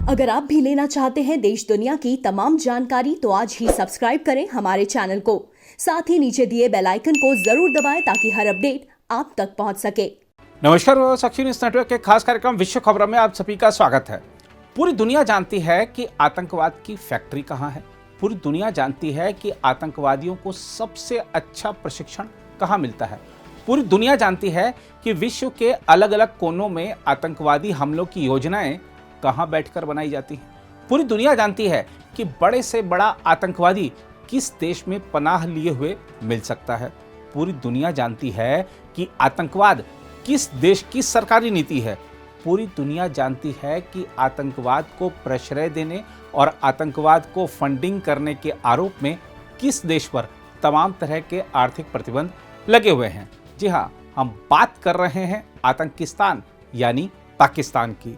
अगर आप भी लेना चाहते हैं देश दुनिया की तमाम जानकारी तो आज ही सब्सक्राइब करें हमारे चैनल को। साथ ही नीचे दिए बेल आइकन को जरूर दबाएं ताकि हर अपडेट आप तक पहुंच सके। नमस्कार, साक्षी न्यूज नेटवर्क के खास कार्यक्रम विश्व खबरों में आप सभी का स्वागत है। पूरी दुनिया जानती है कि आतंकवाद की फैक्ट्री कहां है। पूरी दुनिया जानती है कि आतंकवादियों को सबसे अच्छा प्रशिक्षण कहां मिलता है। पूरी दुनिया जानती है कि विश्व के अलग अलग कोनों में आतंकवादी हमलों की योजनाएं कहां बैठकर बनाई जाती हैं। पूरी दुनिया जानती है कि बड़े से बड़ा आतंकवादी किस देश में पनाह लिए हुए मिल सकता है। पूरी दुनिया जानती है कि आतंकवाद किस देश की सरकारी नीति है। पूरी दुनिया जानती है कि आतंकवाद को प्रश्रय देने और आतंकवाद को फंडिंग करने के आरोप में किस देश पर तमाम तरह के आर्थिक प्रतिबंध लगे हुए हैं। जी हाँ, हम बात कर रहे हैं आतंकिस्तान यानी पाकिस्तान की।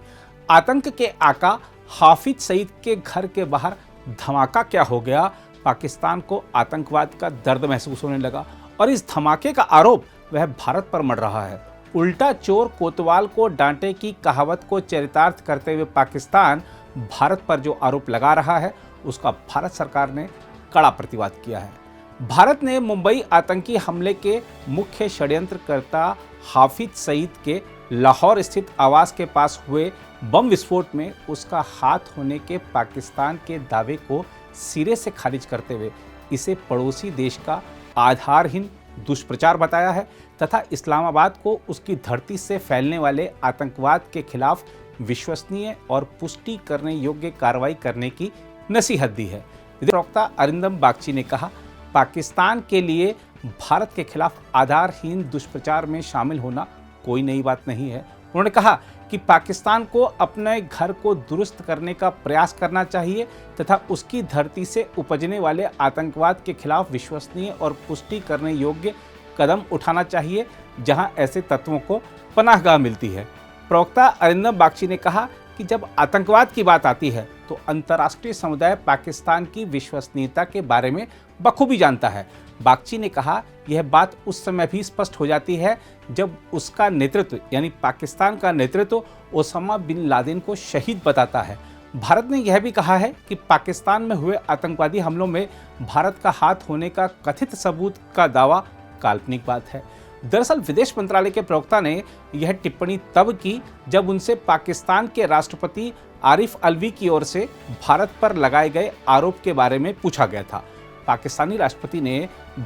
आतंक के आका हाफिज सईद के घर के बाहर धमाका क्या हो गया। पाकिस्तान को आतंकवाद का दर्द महसूस होने लगा और इस धमाके का आरोप वह भारत पर मढ़ रहा है। उल्टा चोर कोतवाल को डांटे की कहावत को चरितार्थ करते हुए पाकिस्तान भारत पर जो आरोप लगा रहा है उसका भारत सरकार ने कड़ा प्रतिवाद किया है। भारत ने मुंबई आतंकी हमले के मुख्य षड्यंत्रकर्ता हाफिज सईद के लाहौर स्थित आवास के पास हुए बम विस्फोट में उसका हाथ होने के पाकिस्तान के दावे को सिरे से खारिज करते हुए इसे पड़ोसी देश का आधारहीन दुष्प्रचार बताया है तथा इस्लामाबाद को उसकी धरती से फैलने वाले आतंकवाद के खिलाफ विश्वसनीय और पुष्टि करने योग्य कार्रवाई करने की नसीहत दी है। प्रवक्ता अरिंदम बागची ने कहा, पाकिस्तान के लिए भारत के खिलाफ आधारहीन दुष्प्रचार में शामिल होना कोई नई बात नहीं है। उन्होंने कहा कि पाकिस्तान को अपने घर को दुरुस्त करने का प्रयास करना चाहिए तथा उसकी धरती से उपजने वाले आतंकवाद के खिलाफ विश्वसनीय और पुष्टि करने योग्य कदम उठाना चाहिए जहां ऐसे तत्वों को पनाहगाह मिलती है। प्रवक्ता अरिंदम बागची ने कहा कि जब आतंकवाद की बात आती है तो अंतर्राष्ट्रीय समुदाय पाकिस्तान की विश्वसनीयता के बारे में बखूबी जानता है। बागची ने कहा, यह बात उस समय भी स्पष्ट हो जाती है जब उसका नेतृत्व यानी पाकिस्तान का नेतृत्व ओसामा बिन लादेन को शहीद बताता है। भारत ने यह भी कहा है कि पाकिस्तान में हुए आतंकवादी हमलों में भारत का हाथ होने का कथित सबूत का दावा काल्पनिक बात है। दरअसल विदेश मंत्रालय के प्रवक्ता ने यह टिप्पणी तब की जब उनसे पाकिस्तान के राष्ट्रपति आरिफ अलवी की ओर से भारत पर लगाए गए आरोप के बारे में पूछा गया था। पाकिस्तानी राष्ट्रपति ने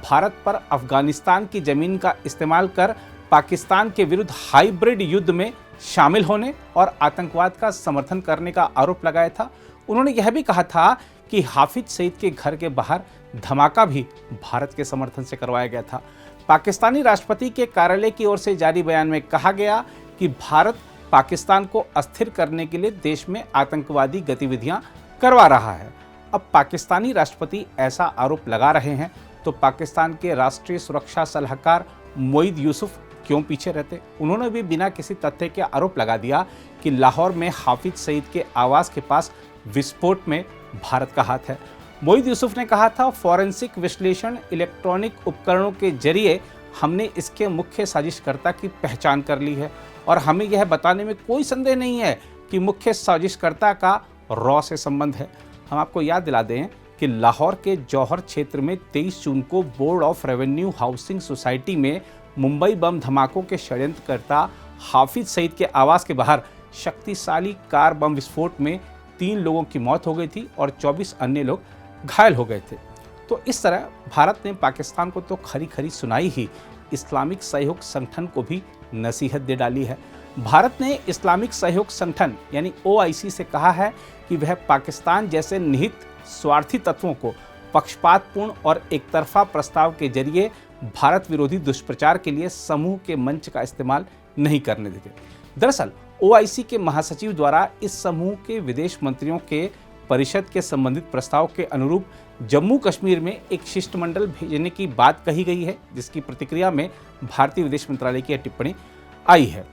भारत पर अफगानिस्तान की जमीन का इस्तेमाल कर पाकिस्तान के विरुद्ध हाइब्रिड युद्ध में शामिल होने और आतंकवाद का समर्थन करने का आरोप लगाया था। उन्होंने यह भी कहा था कि हाफिज सईद के घर के बाहर धमाका भी भारत के समर्थन से करवाया गया था। पाकिस्तानी राष्ट्रपति के कार्यालय की ओर से जारी बयान में कहा गया कि भारत पाकिस्तान को अस्थिर करने के लिए देश में आतंकवादी गतिविधियां करवा रहा है। अब पाकिस्तानी राष्ट्रपति ऐसा आरोप लगा रहे हैं तो पाकिस्तान के राष्ट्रीय सुरक्षा सलाहकार मोईद यूसुफ क्यों पीछे रहते। उन्होंने भी बिना किसी तथ्य के आरोप लगा दिया कि लाहौर में हाफिज सईद के आवास के पास विस्फोट में भारत का हाथ है। मोईद यूसुफ ने कहा था, फॉरेंसिक विश्लेषण इलेक्ट्रॉनिक उपकरणों के जरिए हमने इसके मुख्य साजिशकर्ता की पहचान कर ली है और हमें यह बताने में कोई संदेह नहीं है कि मुख्य साजिशकर्ता का रॉ से संबंध है। हम आपको याद दिला दें कि लाहौर के जौहर क्षेत्र में 23 जून को board of revenue housing society में मुंबई बम धमाकों के षड्यंत्रकर्ता हाफिज सईद के आवास के बाहर शक्तिशाली कार बम विस्फोट में 3 लोगों की मौत हो गई थी और 24 अन्य लोग घायल हो गए थे। तो इस तरह भारत ने पाकिस्तान को तो खरी खरी सुनाई ही, इस्लामिक सहयोग संगठन को भी नसीहत दे डाली है। भारत ने इस्लामिक सहयोग संगठन यानी OIC से कहा है कि वह पाकिस्तान जैसे निहित स्वार्थी तत्वों को पक्षपातपूर्ण और एकतरफा प्रस्ताव के जरिए भारत विरोधी दुष्प्रचार के लिए समूह के मंच का इस्तेमाल नहीं करने देते। दरअसल OIC के महासचिव द्वारा इस समूह के विदेश मंत्रियों के परिषद के संबंधित प्रस्ताव के अनुरूप जम्मू कश्मीर में एक शिष्टमंडल भेजने की बात कही गई है, जिसकी प्रतिक्रिया में भारतीय विदेश मंत्रालय की टिप्पणी आई है।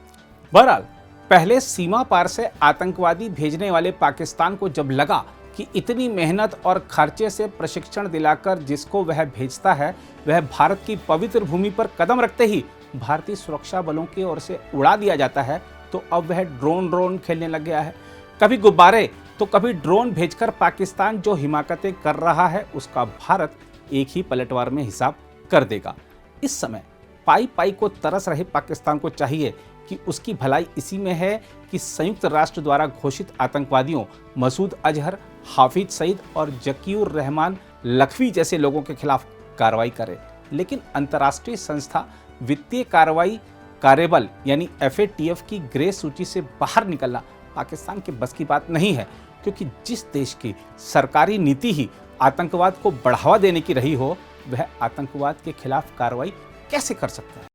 बहरहाल पहले सीमा पार से आतंकवादी भेजने वाले पाकिस्तान को जब लगा कि इतनी मेहनत और खर्चे से प्रशिक्षण दिलाकर जिसको वह भेजता है वह भारत की पवित्र भूमि पर कदम रखते ही भारतीय सुरक्षा बलों की ओर से उड़ा दिया जाता है, तो अब वह ड्रोन खेलने लग गया है। कभी गुब्बारे तो कभी ड्रोन भेजकर पाकिस्तान जो हिमाकतें कर रहा है उसका भारत एक ही पलटवार में हिसाब कर देगा। इस समय पाई पाई को तरस रहे पाकिस्तान को चाहिए कि उसकी भलाई इसी में है कि संयुक्त राष्ट्र द्वारा घोषित आतंकवादियों मसूद अजहर, हाफिज सईद और जकीउर रहमान लखवी जैसे लोगों के खिलाफ कार्रवाई करे। लेकिन अंतर्राष्ट्रीय संस्था वित्तीय कार्रवाई कार्यबल यानी FATF की ग्रे सूची से बाहर निकलना पाकिस्तान के बस की बात नहीं है, क्योंकि जिस देश की सरकारी नीति ही आतंकवाद को बढ़ावा देने की रही हो, वह आतंकवाद के खिलाफ कार्रवाई कैसे कर सकता है।